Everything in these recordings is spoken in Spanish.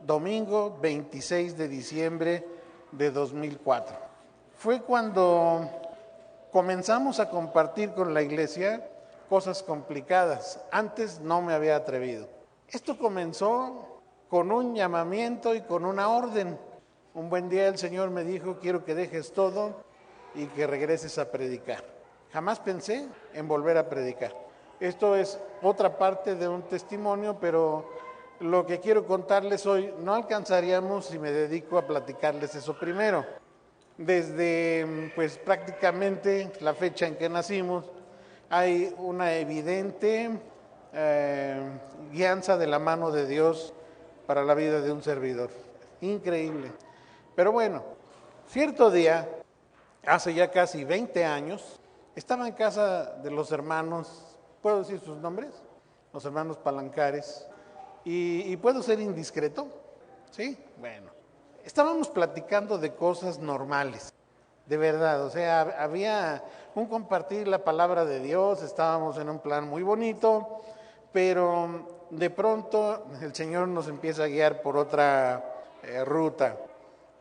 domingo 26 de diciembre de 2004. Fue cuando comenzamos a compartir con la iglesia cosas complicadas. Antes no me había atrevido. Esto comenzó con un llamamiento y con una orden. Un buen día el Señor me dijo: quiero que dejes todo y que regreses a predicar. Jamás pensé en volver a predicar. Esto es otra parte de un testimonio, pero lo que quiero contarles hoy no alcanzaríamos si me dedico a platicarles eso primero. Desde prácticamente la fecha en que nacimos hay una evidente guianza de la mano de Dios para la vida de un servidor. Increíble. Pero bueno, cierto día, hace ya casi 20 años, estaba en casa de los hermanos, ¿puedo decir sus nombres? Los hermanos Palancares. ¿Y puedo ser indiscreto? ¿Sí? Bueno. Estábamos platicando de cosas normales, de verdad. O sea, había un compartir la palabra de Dios, estábamos en un plan muy bonito, pero de pronto el Señor nos empieza a guiar por otra ruta.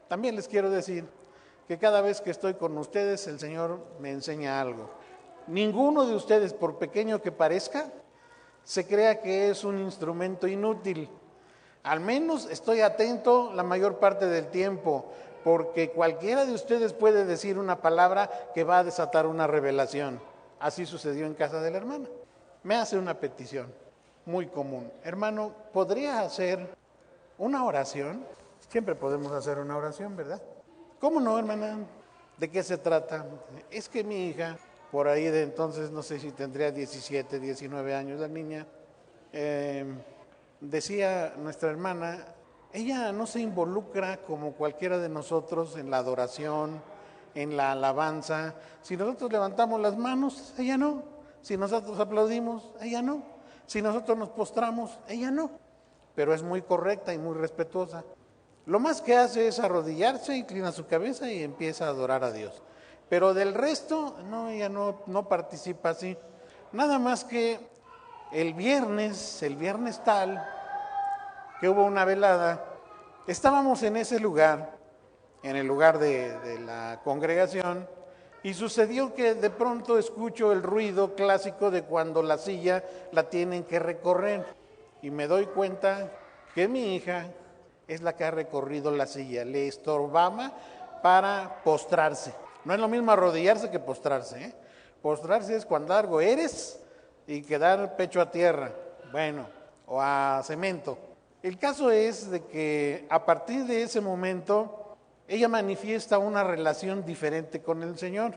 También les quiero decir que cada vez que estoy con ustedes, el Señor me enseña algo. Ninguno de ustedes, por pequeño que parezca, se crea que es un instrumento inútil. Al menos estoy atento la mayor parte del tiempo, porque cualquiera de ustedes puede decir una palabra que va a desatar una revelación. Así sucedió en casa de la hermana. Me hace una petición muy común: hermano, ¿podría hacer una oración? Siempre podemos hacer una oración, ¿verdad? ¿Cómo no, hermana? ¿De qué se trata? Es que mi hija, por ahí de entonces, no sé si tendría 17, 19 años la niña, decía nuestra hermana, ella no se involucra como cualquiera de nosotros en la adoración, en la alabanza. Si nosotros levantamos las manos, ella no. Si nosotros aplaudimos, ella no. Si nosotros nos postramos, ella no. Pero es muy correcta y muy respetuosa. Lo más que hace es arrodillarse, inclina su cabeza y empieza a adorar a Dios. Pero del resto, no, ella no participa así. Nada más que el viernes tal, que hubo una velada, estábamos en ese lugar, en el lugar de la congregación, y sucedió que de pronto escucho el ruido clásico de cuando la silla la tienen que recorrer, y me doy cuenta que mi hija es la que ha recorrido la silla, le estorbaba para postrarse. No es lo mismo arrodillarse que postrarse, ¿eh? Postrarse es cuando algo eres y quedar pecho a tierra, bueno, o a cemento. El caso es de que a partir de ese momento ella manifiesta una relación diferente con el Señor.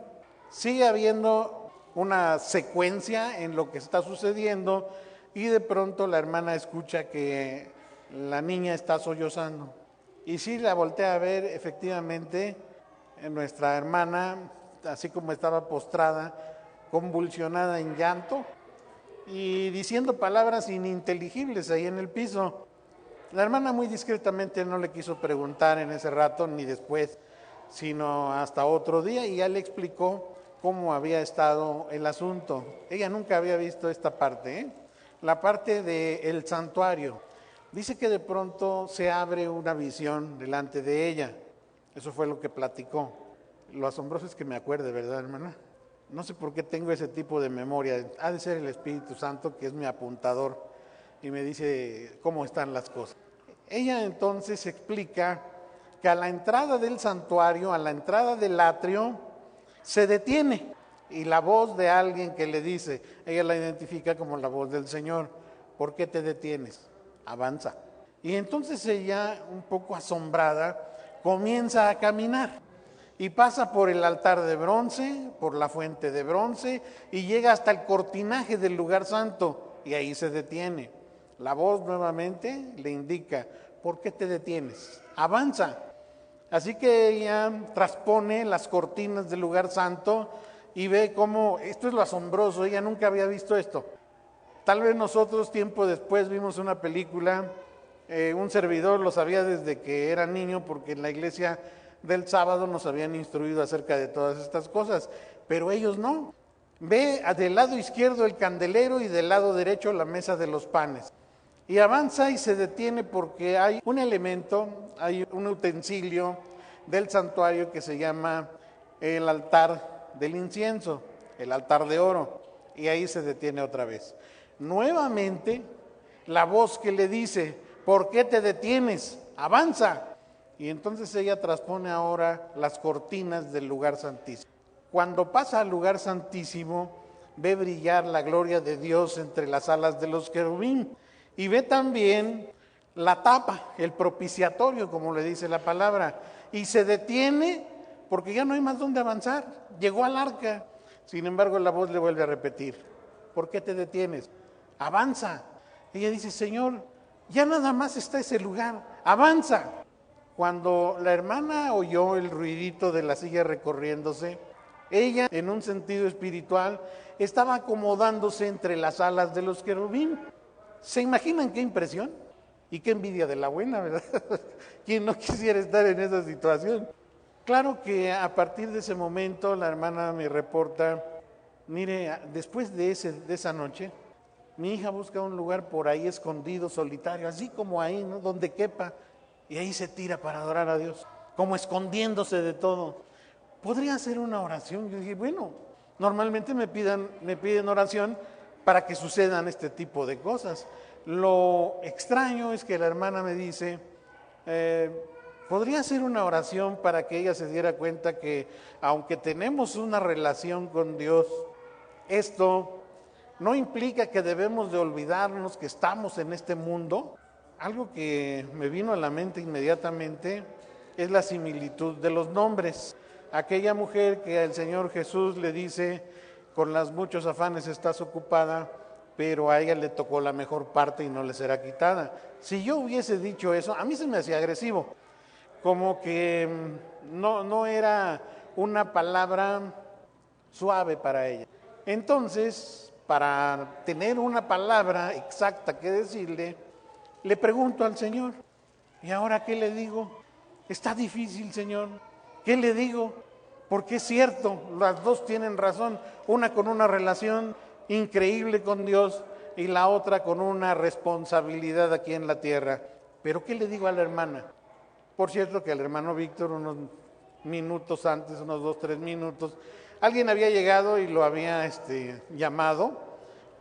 Sigue habiendo una secuencia en lo que está sucediendo y de pronto la hermana escucha que la niña está sollozando. Y sí, la voltea a ver, efectivamente, nuestra hermana, así como estaba postrada, convulsionada en llanto y diciendo palabras ininteligibles ahí en el piso. La hermana muy discretamente no le quiso preguntar en ese rato ni después, sino hasta otro día, y ya le explicó cómo había estado el asunto. Ella nunca había visto esta parte, ¿eh? La parte del santuario. Dice que de pronto se abre una visión delante de ella. Eso fue lo que platicó. Lo asombroso es que me acuerde, ¿verdad, hermana? No sé por qué tengo ese tipo de memoria. Ha de ser el Espíritu Santo, que es mi apuntador, y me dice cómo están las cosas. Ella entonces explica que a la entrada del santuario, a la entrada del atrio, se detiene, y la voz de alguien que le dice, ella la identifica como la voz del Señor: ¿por qué te detienes? Avanza. Y entonces ella, un poco asombrada, comienza a caminar y pasa por el altar de bronce, por la fuente de bronce, y llega hasta el cortinaje del lugar santo, y ahí se detiene. La voz nuevamente le indica: ¿por qué te detienes? Avanza. Así que ella traspone las cortinas del lugar santo y ve cómo, esto es lo asombroso, ella nunca había visto esto. Tal vez nosotros tiempo después vimos una película, un servidor lo sabía desde que era niño, porque en la iglesia del sábado nos habían instruido acerca de todas estas cosas, pero ellos no. Ve del lado izquierdo el candelero y del lado derecho la mesa de los panes. Y avanza y se detiene porque hay un elemento, hay un utensilio del santuario que se llama el altar del incienso, el altar de oro. Y ahí se detiene otra vez. Nuevamente, la voz que le dice, ¿por qué te detienes? Avanza. Y entonces ella traspone ahora las cortinas del lugar santísimo. Cuando pasa al lugar santísimo, ve brillar la gloria de Dios entre las alas de los querubín. Y ve también la tapa, el propiciatorio, como le dice la palabra. Y se detiene porque ya no hay más donde avanzar. Llegó al arca. Sin embargo, la voz le vuelve a repetir, ¿por qué te detienes? Avanza. Ella dice, Señor, ya nada más está ese lugar, avanza. Cuando la hermana oyó el ruidito de la silla recorriéndose, ella, en un sentido espiritual, estaba acomodándose entre las alas de los querubín. ¿Se imaginan qué impresión? Y qué envidia de la buena, ¿verdad? ¿Quién no quisiera estar en esa situación? Claro que a partir de ese momento la hermana me reporta, mire, después de esa noche, mi hija busca un lugar por ahí escondido, solitario, así como ahí, ¿no? Donde quepa, y ahí se tira para adorar a Dios, como escondiéndose de todo. ¿Podría hacer una oración? Yo dije, bueno, normalmente me piden oración para que sucedan este tipo de cosas. Lo extraño es que la hermana me dice, ¿podría hacer una oración para que ella se diera cuenta que aunque tenemos una relación con Dios, esto no implica que debemos de olvidarnos que estamos en este mundo? Algo que me vino a la mente inmediatamente es la similitud de los nombres. Aquella mujer que el Señor Jesús le dice, con los muchos afanes estás ocupada, pero a ella le tocó la mejor parte y no le será quitada. Si yo hubiese dicho eso, a mí se me hacía agresivo, como que no era una palabra suave para ella. Entonces, para tener una palabra exacta que decirle, le pregunto al Señor, ¿y ahora qué le digo? Está difícil, Señor. ¿Qué le digo? Porque es cierto, las dos tienen razón, una con una relación increíble con Dios y la otra con una responsabilidad aquí en la tierra. Pero ¿qué le digo a la hermana? Por cierto que el hermano Víctor, unos minutos antes, unos 2-3 minutos, alguien había llegado y lo había llamado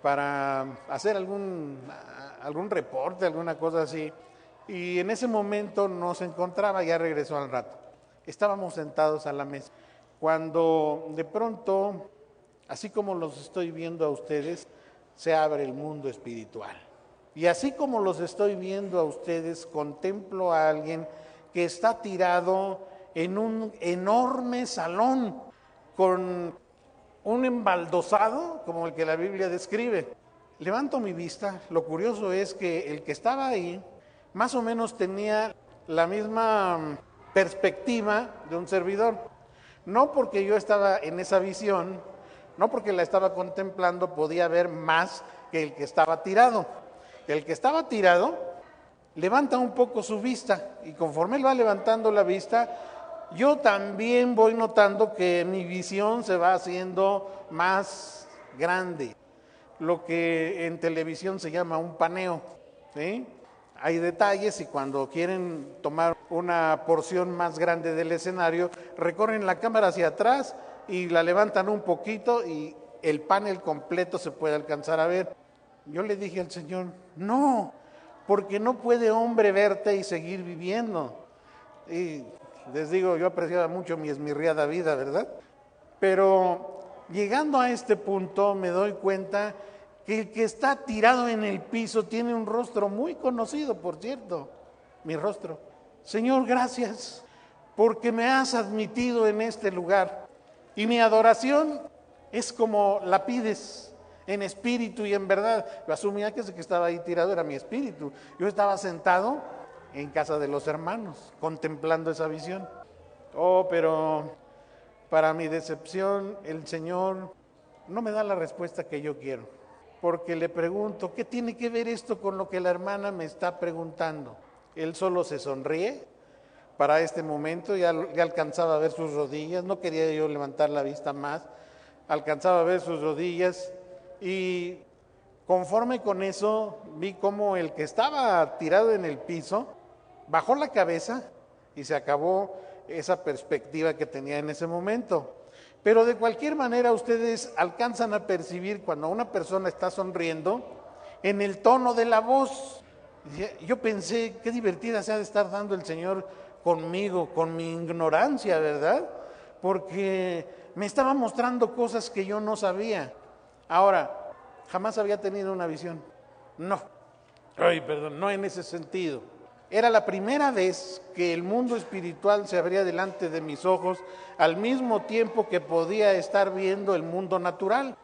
para hacer algún reporte, alguna cosa así. Y en ese momento no se encontraba, ya regresó al rato. Estábamos sentados a la mesa. Cuando de pronto, así como los estoy viendo a ustedes, se abre el mundo espiritual. Y así como los estoy viendo a ustedes, contemplo a alguien que está tirado en un enorme salón con un embaldosado como el que la Biblia describe. Levanto mi vista, lo curioso es que el que estaba ahí más o menos tenía la misma perspectiva de un servidor. No porque yo estaba en esa visión, no porque la estaba contemplando, podía ver más que el que estaba tirado. El que estaba tirado levanta un poco su vista y conforme él va levantando la vista, yo también voy notando que mi visión se va haciendo más grande, lo que en televisión se llama un paneo, ¿sí? Hay detalles y cuando quieren tomar una porción más grande del escenario, recorren la cámara hacia atrás y la levantan un poquito y el panel completo se puede alcanzar a ver. Yo le dije al Señor, no, porque no puede hombre verte y seguir viviendo. Y les digo, yo apreciaba mucho mi esmirriada vida, ¿verdad? Pero llegando a este punto me doy cuenta que el que está tirado en el piso tiene un rostro muy conocido, por cierto, mi rostro. Señor, gracias, porque me has admitido en este lugar. Y mi adoración es como la pides, en espíritu y en verdad. Yo asumía que ese que estaba ahí tirado era mi espíritu. Yo estaba sentado en casa de los hermanos, contemplando esa visión. Oh, pero para mi decepción, el Señor no me da la respuesta que yo quiero. Porque le pregunto, ¿qué tiene que ver esto con lo que la hermana me está preguntando? Él solo se sonríe. Para este momento ya alcanzaba a ver sus rodillas, no quería yo levantar la vista más, alcanzaba a ver sus rodillas y Conforme con eso, vi como el que estaba tirado en el piso, bajó la cabeza y se acabó esa perspectiva que tenía en ese momento. Pero de cualquier manera ustedes alcanzan a percibir cuando una persona está sonriendo en el tono de la voz. Yo pensé, qué divertida se ha de estar dando el Señor conmigo, con mi ignorancia, ¿verdad? Porque me estaba mostrando cosas que yo no sabía. Ahora, jamás había tenido una visión. No en ese sentido. Era la primera vez que el mundo espiritual se abría delante de mis ojos al mismo tiempo que podía estar viendo el mundo natural.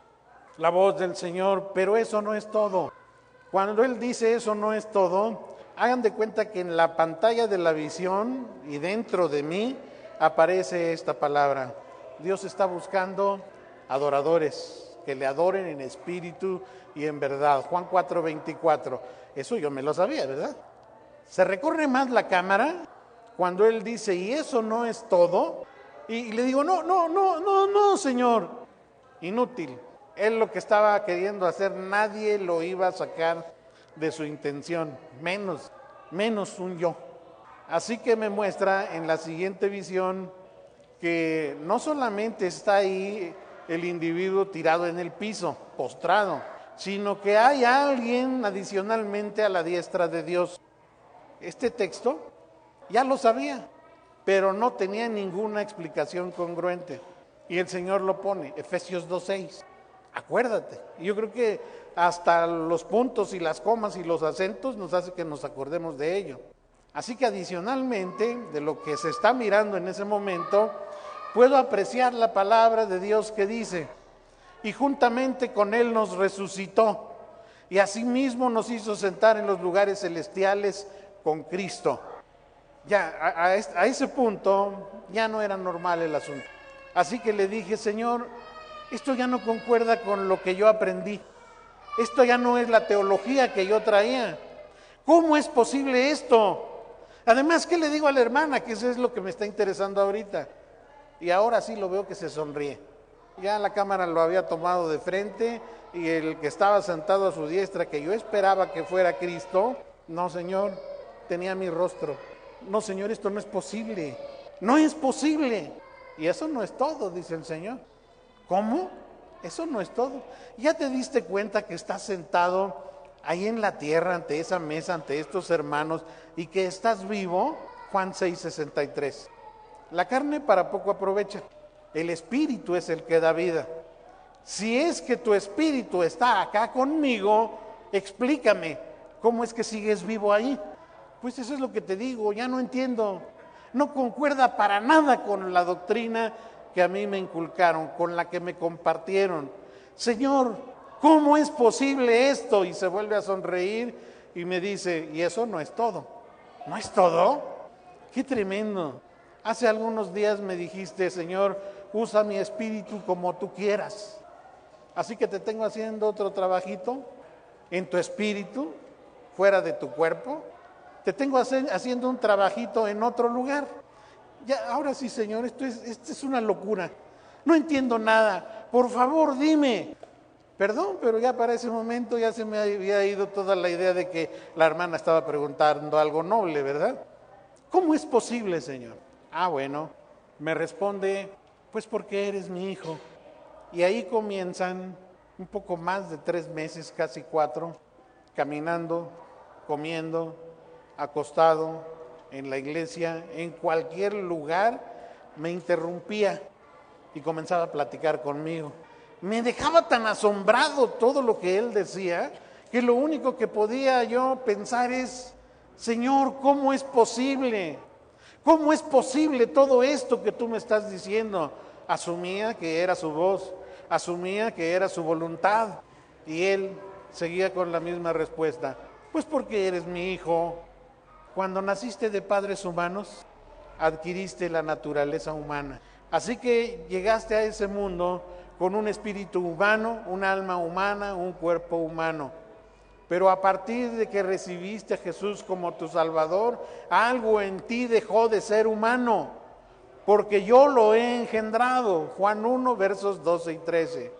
La voz del Señor, pero eso no es todo. Cuando Él dice eso no es todo, hagan de cuenta que en la pantalla de la visión y dentro de mí aparece esta palabra. Dios está buscando adoradores que le adoren en espíritu y en verdad. Juan 4:24. Eso yo me lo sabía, ¿verdad? Se recorre más la cámara cuando Él dice, y eso no es todo. Y le digo, no, Señor. Inútil. Él lo que estaba queriendo hacer, nadie lo iba a sacar de su intención, menos un yo. Así que me muestra en la siguiente visión que no solamente está ahí el individuo tirado en el piso, postrado, sino que hay alguien adicionalmente a la diestra de Dios. Este texto ya lo sabía, pero no tenía ninguna explicación congruente. Y el Señor lo pone, Efesios 2:6. Acuérdate. Yo creo que hasta los puntos y las comas y los acentos nos hace que nos acordemos de ello. Así que adicionalmente de lo que se está mirando en ese momento, puedo apreciar la palabra de Dios que dice, y juntamente con Él nos resucitó, y asimismo nos hizo sentar en los lugares celestiales con Cristo. Ya, a ese punto, ya no era normal el asunto. Así que le dije, Señor, esto ya no concuerda con lo que yo aprendí. Esto ya no es la teología que yo traía. ¿Cómo es posible esto? Además, ¿qué le digo a la hermana? Que eso es lo que me está interesando ahorita. Y ahora sí lo veo que se sonríe. Ya la cámara lo había tomado de frente y el que estaba sentado a su diestra, que yo esperaba que fuera Cristo, no, Señor, tenía mi rostro. No, Señor, esto no es posible. No es posible. Y eso no es todo, dice el Señor. ¿Cómo? Eso no es todo. ¿Ya te diste cuenta que estás sentado ahí en la tierra, ante esa mesa, ante estos hermanos, y que estás vivo? Juan 6:63. La carne para poco aprovecha. El espíritu es el que da vida. Si es que tu espíritu está acá conmigo, explícame, ¿cómo es que sigues vivo ahí? Pues eso es lo que te digo, ya no entiendo. No concuerda para nada con la doctrina que a mí me inculcaron, con la que me compartieron. Señor, ¿cómo es posible esto? Y se vuelve a sonreír y me dice, y eso no es todo. ¿No es todo? ¡Qué tremendo! Hace algunos días me dijiste, Señor, usa mi espíritu como tú quieras. Así que te tengo haciendo otro trabajito en tu espíritu, fuera de tu cuerpo. Te tengo haciendo un trabajito en otro lugar. Ya, ahora sí, Señor, esto es una locura. No entiendo nada. Por favor, dime. Perdón, pero ya para ese momento ya se me había ido toda la idea de que la hermana estaba preguntando algo noble, ¿verdad? ¿Cómo es posible, Señor? Ah, bueno, me responde, pues porque eres mi hijo. Y ahí comienzan un poco más de 3 meses, casi 4, caminando, comiendo, acostado en la iglesia, en cualquier lugar, me interrumpía y comenzaba a platicar conmigo. Me dejaba tan asombrado todo lo que él decía, que lo único que podía yo pensar es, Señor, ¿cómo es posible? ¿Cómo es posible todo esto que tú me estás diciendo? Asumía que era su voz, asumía que era su voluntad, y él seguía con la misma respuesta. Pues porque eres mi hijo. Cuando naciste de padres humanos, adquiriste la naturaleza humana. Así que llegaste a ese mundo con un espíritu humano, un alma humana, un cuerpo humano. Pero a partir de que recibiste a Jesús como tu Salvador, algo en ti dejó de ser humano, porque yo lo he engendrado. Juan 1, versos 12 y 13.